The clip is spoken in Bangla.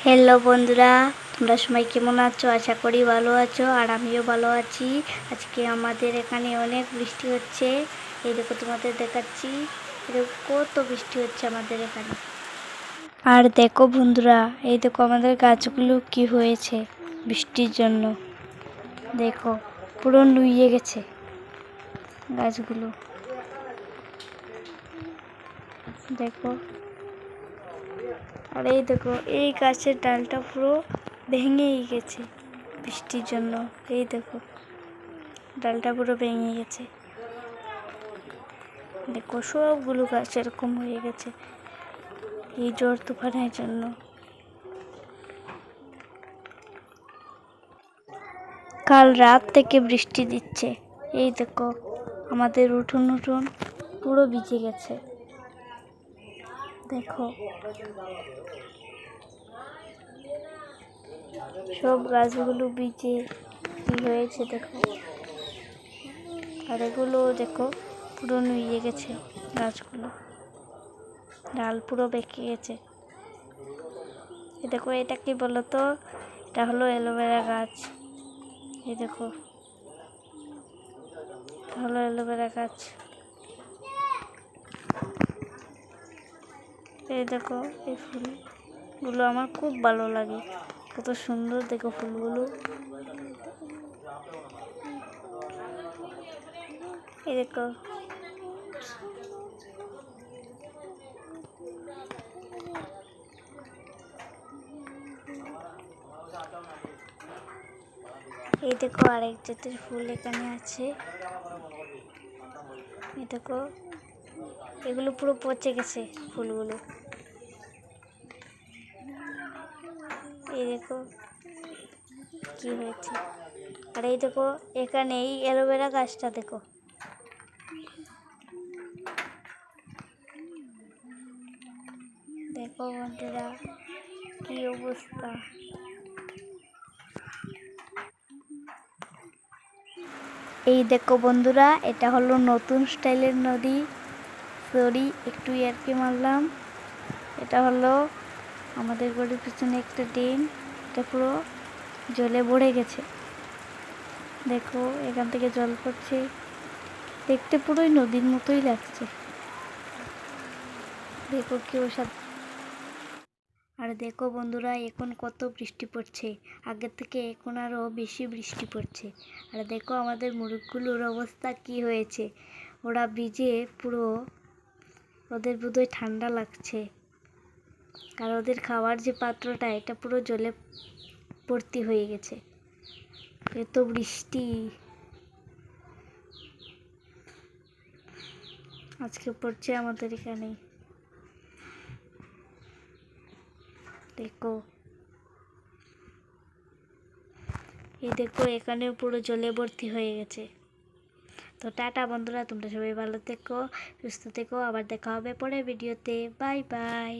হ্যালো বন্ধুরা, তোমরা সবাই কেমন আছো? আশা করি ভালো আছো, আর আমিও ভালো আছি। আজকে আমাদের এখানে অনেক বৃষ্টি হচ্ছে। এই দেখো, তোমাদের দেখাচ্ছি। দেখো কত বৃষ্টি হচ্ছে আমাদের এখানে। আর দেখো বন্ধুরা, এই দেখো আমাদের গাছগুলো কি হয়েছে বৃষ্টির জন্য। দেখো পুরো নুয়ে গেছে গাছগুলো। দেখো, আর এই দেখো এই গাছের ডালটা পুরো ভেঙেই গেছে বৃষ্টির জন্য। এই দেখো ডালটা পুরো ভেঙে গেছে। দেখো সবগুলো গাছ এরকম হয়ে গেছে এই ঝড় তুফানের জন্য। কাল রাত থেকে বৃষ্টি দিচ্ছে। এই দেখো আমাদের উঠোন পুরো ভিজে গেছে। দেখো সব গাছগুলো ভিজে কি হয়েছে দেখো। আর এগুলো দেখো পুরো নুয়ে গেছে গাছগুলো, ডাল পুরো বেঁকে গেছে। দেখো এটা কি বলো তো? এটা হলো অ্যালোভেরা গাছ। এই দেখো এটা হলো অ্যালোভেরা গাছ। এই দেখো এই ফুলগুলো আমার খুব ভালো লাগে, কত সুন্দর দেখো ফুলগুলো। এই দেখো এই দেখো আরেক জাতের ফুল এখানে আছে। এই দেখো এগুলো পুরো পচে গেছে ফুলগুলো। এই দেখো কি হয়েছে। আর এই দেখো এখানে এই অ্যালোভেরা গাছটা দেখো। দেখো বন্ধুরা কি অবস্থা। এই দেখো বন্ধুরা, এটা হলো নতুন স্টাইলের নদী। সরি, একটু ইয়ার্কি মারলাম। এটা হলো আমাদের বাড়ির পিছনে একটা ড্রেন, এটা পুরো জলে ভরে গেছে। দেখো এখান থেকে জল পড়ছে, দেখতে পুরোই নদীর মতোই লাগছে। দেখো কি অসাধারণ। আর দেখো বন্ধুরা এখন কত বৃষ্টি পড়ছে, আগের থেকে এখন আরও বেশি বৃষ্টি পড়ছে। আর দেখো আমাদের মুরগগুলোর অবস্থা কি হয়েছে, ওরা ভিজে পুরো, ওদের বোধহয় ঠান্ডা লাগছে। আর ওদের খাওয়ার যে পাত্রটা এটা পুরো জলে ভর্তি হয়ে গেছে, এত বৃষ্টি আজকে পড়ছে আমাদের এখানে। দেখো এই দেখো এখানেও পুরো জলে ভর্তি হয়ে গেছে। তো টাটা বন্ধুরা, তোমরা সবাই ভালো থেকো, সুস্থ থেকো। আবার দেখা হবে পরের ভিডিওতে। Bye bye.